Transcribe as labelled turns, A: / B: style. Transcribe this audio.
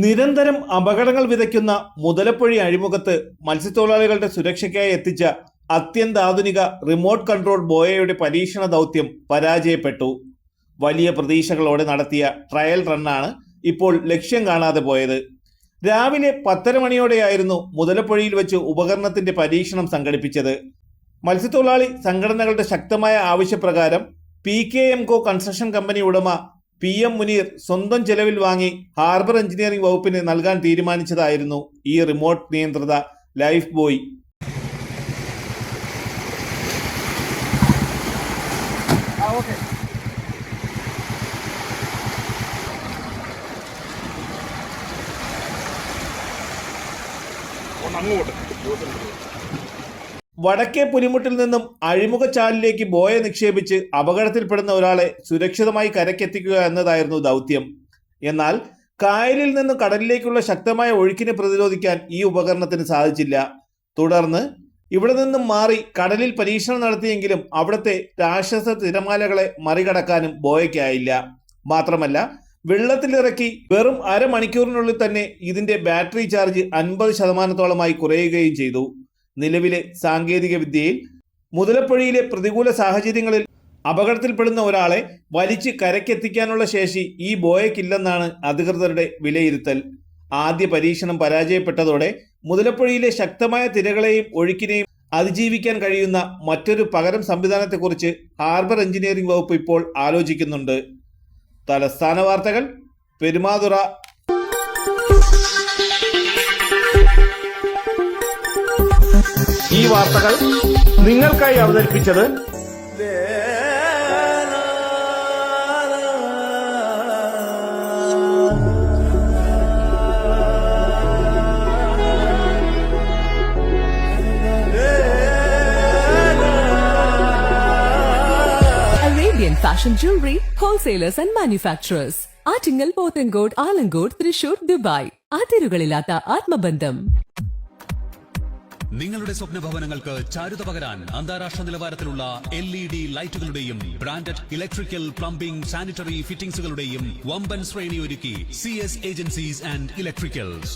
A: നിരന്തരം അപകടങ്ങൾ വിതയ്ക്കുന്ന മുതലപ്പൊഴി അഴിമുഖത്ത് മത്സ്യത്തൊഴിലാളികളുടെ സുരക്ഷയ്ക്കായി എത്തിച്ച അത്യന്താധുനിക റിമോട്ട് കൺട്രോൾ ബോയയുടെ പരീക്ഷണ ദൗത്യം പരാജയപ്പെട്ടു. വലിയ പ്രതീക്ഷകളോടെ നടത്തിയ ട്രയൽ റണ്ണാണ് ഇപ്പോൾ ലക്ഷ്യം കാണാതെ പോയത്. രാവിലെ 10:30 മണിയോടെയായിരുന്നു മുതലപ്പൊഴിയിൽ വെച്ച് ഉപകരണത്തിന്റെ പരീക്ഷണം സംഘടിപ്പിച്ചത്. മത്സ്യത്തൊഴിലാളി സംഘടനകളുടെ ശക്തമായ ആവശ്യപ്രകാരം PKMCO കൺസ്ട്രക്ഷൻ കമ്പനി ഉടമ PM മുനീർ സ്വന്തം ചെലവിൽ വാങ്ങി ഹാർബർ എഞ്ചിനീയറിംഗ് വകുപ്പിന് നൽകാൻ തീരുമാനിച്ചതായിരുന്നു ഈ റിമോട്ട് നിയന്ത്രിത ലൈഫ് ബോയ്. വടക്കേ പുലിമുട്ടിൽ നിന്നും അഴിമുഖച്ചാലിലേക്ക് ബോയ നിക്ഷേപിച്ച് അപകടത്തിൽപ്പെടുന്ന ഒരാളെ സുരക്ഷിതമായി കരക്കെത്തിക്കുക എന്നതായിരുന്നു ദൗത്യം. എന്നാൽ കായലിൽ നിന്നും കടലിലേക്കുള്ള ശക്തമായ ഒഴുക്കിനെ പ്രതിരോധിക്കാൻ ഈ ഉപകരണത്തിന് സാധിച്ചില്ല. തുടർന്ന് ഇവിടെ നിന്നും മാറി കടലിൽ പരീക്ഷണം നടത്തിയെങ്കിലും അവിടുത്തെ രാക്ഷസ തിരമാലകളെ മറികടക്കാനും ബോയയ്ക്കായില്ല. മാത്രമല്ല, വെള്ളത്തിലിറക്കി വെറും അരമണിക്കൂറിനുള്ളിൽ തന്നെ ഇതിന്റെ ബാറ്ററി ചാർജ് 50% കുറയുകയും ചെയ്തു. നിലവിലെ സാങ്കേതിക വിദ്യയിൽ മുതലപ്പൊഴിയിലെ പ്രതികൂല സാഹചര്യങ്ങളിൽ അപകടത്തിൽപ്പെടുന്ന ഒരാളെ വലിച്ച് കരക്കെത്തിക്കാനുള്ള ശേഷി ഈ ബോയയ്ക്കില്ലെന്നാണ് അധികൃതരുടെ വിലയിരുത്തൽ. ആദ്യ പരീക്ഷണം പരാജയപ്പെട്ടതോടെ മുതലപ്പൊഴിയിലെ ശക്തമായ തിരകളെയും ഒഴുക്കിനെയും അതിജീവിക്കാൻ കഴിയുന്ന മറ്റൊരു പകരം സംവിധാനത്തെക്കുറിച്ച് ഹാർബർ എഞ്ചിനീയറിംഗ് വകുപ്പ് ഇപ്പോൾ ആലോചിക്കുന്നുണ്ട്. തലസ്ഥാന വാർത്തകൾ, പെരുമാതുറ. ഈ വാർത്തകൾ നിങ്ങൾക്കായി അവതരിപ്പിച്ചത്
B: Arabian Fashion Jewelry Wholesalers and Manufacturers. Attingal, Pothencode, Alamcode, Thrissur, Dubai. അതിരുകളില്ലാത്ത ആത്മബന്ധം.
C: നിങ്ങളുടെ സ്വപ്ന ഭവനങ്ങൾക്ക് ചാരുത പകരാൻ അന്താരാഷ്ട്ര നിലവാരത്തിലുള്ള LED ലൈറ്റുകളുടെയും ബ്രാൻഡഡ് ഇലക്ട്രിക്കൽ, പ്ലംബിംഗ്, സാനിറ്ററി ഫിറ്റിംഗ്സുകളുടെയും വമ്പൻ ശ്രേണി ഒരുക്കി CS ഏജൻസീസ് ആൻഡ് ഇലക്ട്രിക്കൽസ്.